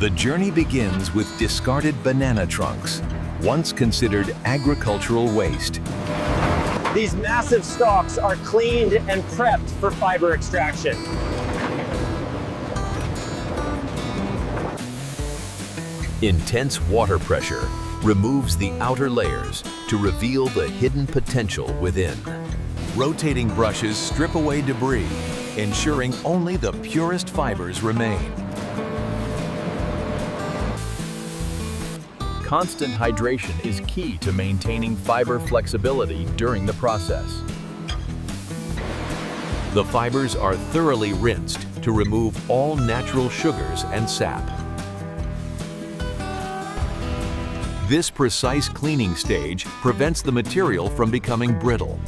The journey begins with discarded banana trunks, once considered agricultural waste. These massive stalks are cleaned and prepped for fiber extraction. Intense water pressure removes the outer layers to reveal the hidden potential within. Rotating brushes strip away debris, ensuring only the purest fibers remain. Constant hydration is key to maintaining fiber flexibility during the process. The fibers are thoroughly rinsed to remove all natural sugars and sap. This precise cleaning stage prevents the material from becoming brittle.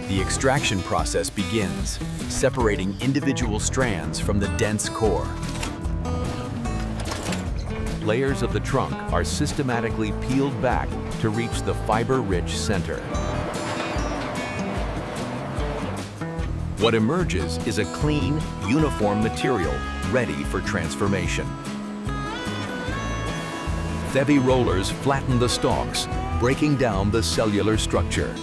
The extraction process begins, separating individual strands from the dense core. Layers of the trunk are systematically peeled back to reach the fiber-rich center. What emerges is a clean, uniform material ready for transformation. Heavy rollers flatten the stalks, breaking down the cellular structure.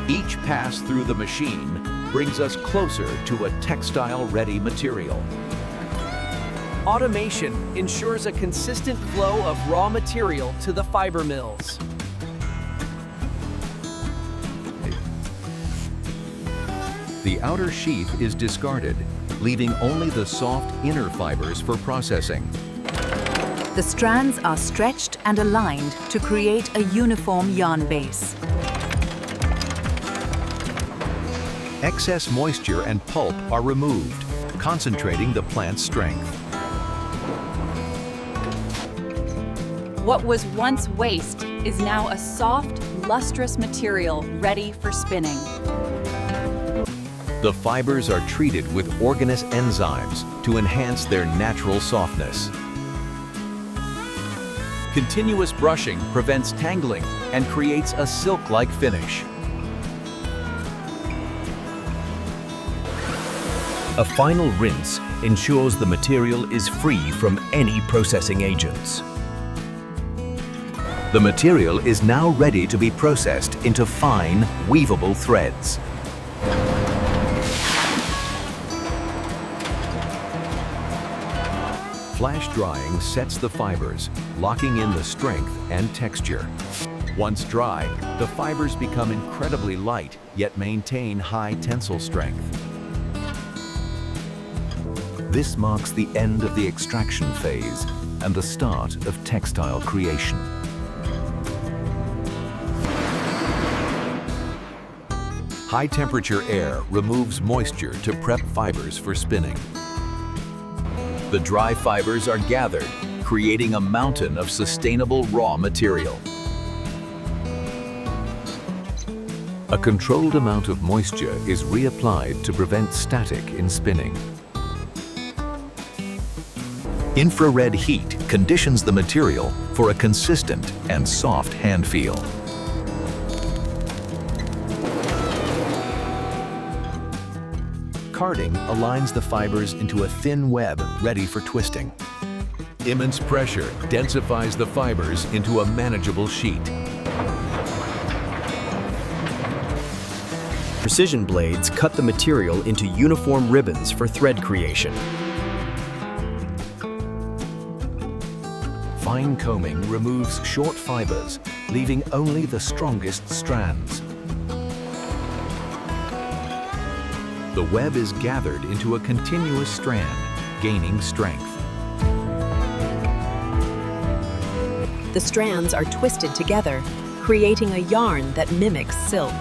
Each pass through the machine brings us closer to a textile-ready material. Automation ensures a consistent flow of raw material to the fiber mills. The outer sheath is discarded, leaving only the soft inner fibers for processing. The strands are stretched and aligned to create a uniform yarn base. Excess moisture and pulp are removed, concentrating the plant's strength. What was once waste is now a soft, lustrous material ready for spinning. The fibers are treated with organous enzymes to enhance their natural softness. Continuous brushing prevents tangling and creates a silk-like finish. A final rinse ensures the material is free from any processing agents. The material is now ready to be processed into fine, weavable threads. Flash drying sets the fibers, locking in the strength and texture. Once dry, the fibers become incredibly light, yet maintain high tensile strength. This marks the end of the extraction phase and the start of textile creation. High-temperature air removes moisture to prep fibers for spinning. The dry fibers are gathered, creating a mountain of sustainable raw material. A controlled amount of moisture is reapplied to prevent static in spinning. Infrared heat conditions the material for a consistent and soft hand feel. Carding aligns the fibers into a thin web ready for twisting. Immense pressure densifies the fibers into a manageable sheet. Precision blades cut the material into uniform ribbons for thread creation. Fine combing removes short fibers, leaving only the strongest strands. The web is gathered into a continuous strand, gaining strength. The strands are twisted together, creating a yarn that mimics silk.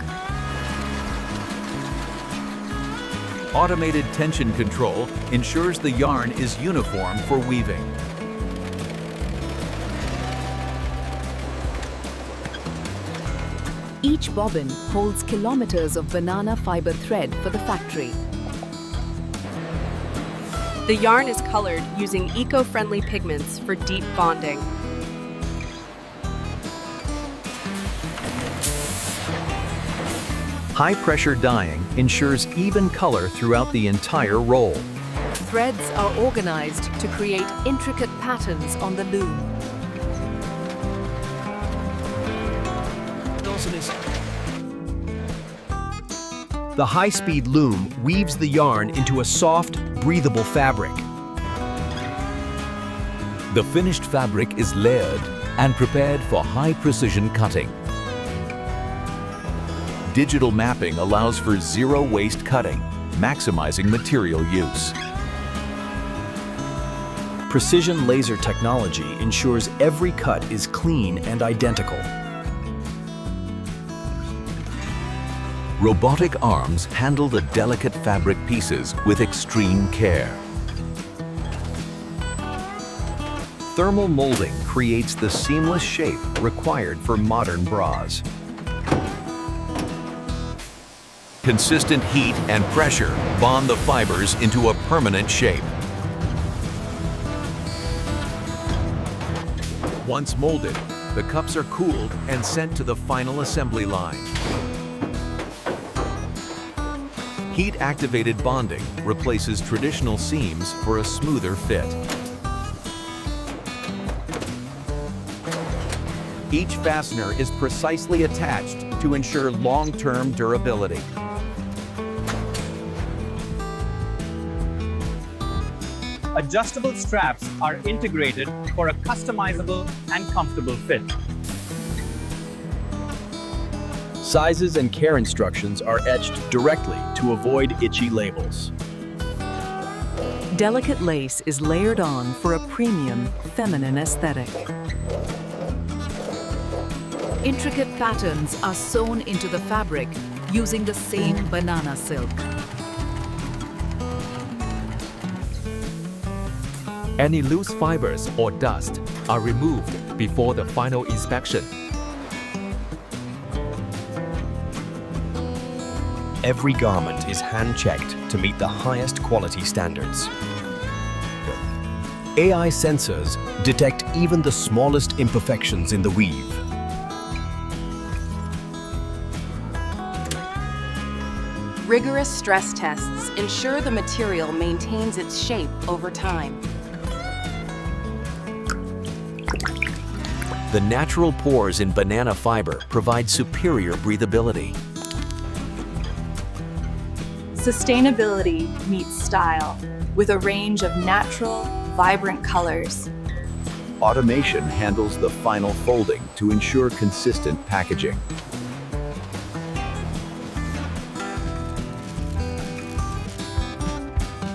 Automated tension control ensures the yarn is uniform for weaving. Each bobbin holds kilometers of banana fiber thread for the factory. The yarn is colored using eco-friendly pigments for deep bonding. High-pressure dyeing ensures even color throughout the entire roll. Threads are organized to create intricate patterns on the loom. The high-speed loom weaves the yarn into a soft, breathable fabric. The finished fabric is layered and prepared for high-precision cutting. Digital mapping allows for zero-waste cutting, maximizing material use. Precision laser technology ensures every cut is clean and identical. Robotic arms handle the delicate fabric pieces with extreme care. Thermal molding creates the seamless shape required for modern bras. Consistent heat and pressure bond the fibers into a permanent shape. Once molded, the cups are cooled and sent to the final assembly line. Heat-activated bonding replaces traditional seams for a smoother fit. Each fastener is precisely attached to ensure long-term durability. Adjustable straps are integrated for a customizable and comfortable fit. Sizes and care instructions are etched directly to avoid itchy labels. Delicate lace is layered on for a premium, feminine aesthetic. Intricate patterns are sewn into the fabric using the same banana silk. Any loose fibers or dust are removed before the final inspection. Every garment is hand-checked to meet the highest quality standards. AI sensors detect even the smallest imperfections in the weave. Rigorous stress tests ensure the material maintains its shape over time. The natural pores in banana fiber provide superior breathability. Sustainability meets style with a range of natural, vibrant colors. Automation handles the final folding to ensure consistent packaging.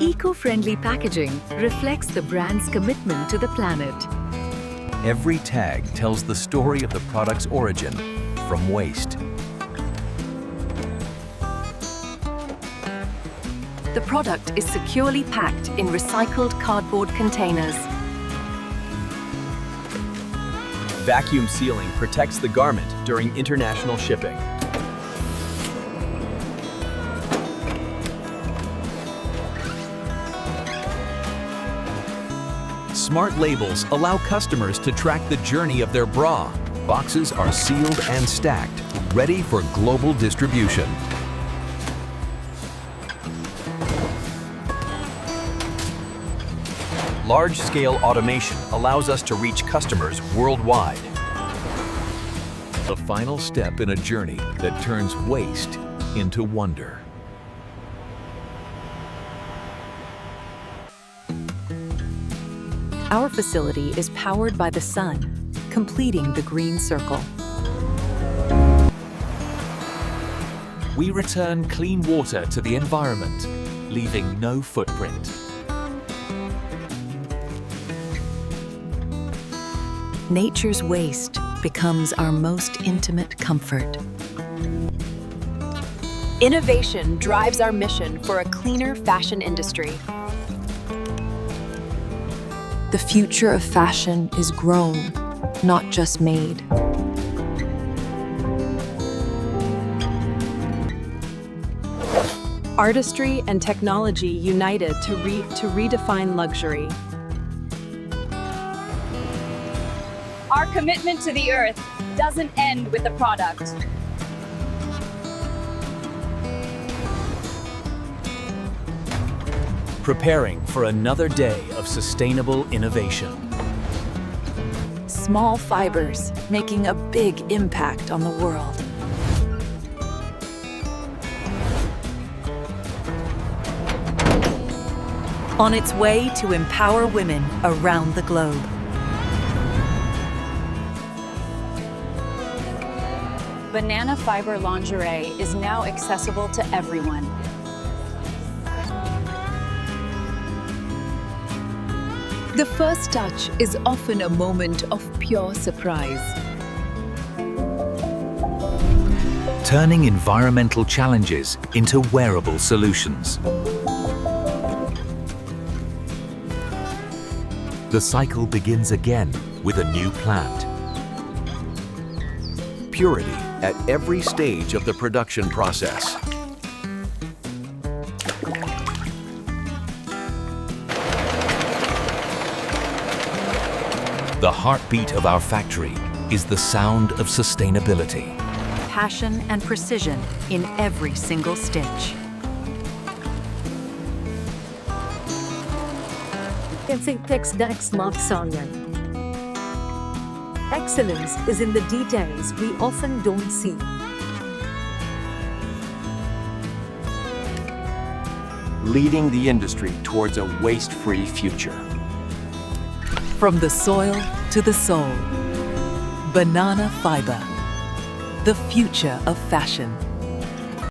Eco-friendly packaging reflects the brand's commitment to the planet. Every tag tells the story of the product's origin from waste. The product is securely packed in recycled cardboard containers. Vacuum sealing protects the garment during international shipping. Smart labels allow customers to track the journey of their bra. Boxes are sealed and stacked, ready for global distribution. Large-scale automation allows us to reach customers worldwide. The final step in a journey that turns waste into wonder. Our facility is powered by the sun, completing the green circle. We return clean water to the environment, leaving no footprint. Nature's waste becomes our most intimate comfort. Innovation drives our mission for a cleaner fashion industry. The future of fashion is grown, not just made. Artistry and technology united to redefine luxury. Our commitment to the earth doesn't end with the product. preparing for another day of sustainable innovation. Small fibers making a big impact on the world. On its way to empower women around the globe. Banana fiber lingerie is now accessible to everyone. The first touch is often a moment of pure surprise. Turning environmental challenges into wearable solutions. The cycle begins again with a new plant. Purity at every stage of the production process. The heartbeat of our factory is the sound of sustainability. Passion and precision in every single stitch. Textiles marks online. Excellence is in the details we often don't see. Leading the industry towards a waste-free future. From the soil to the soul. Banana fiber. The future of fashion.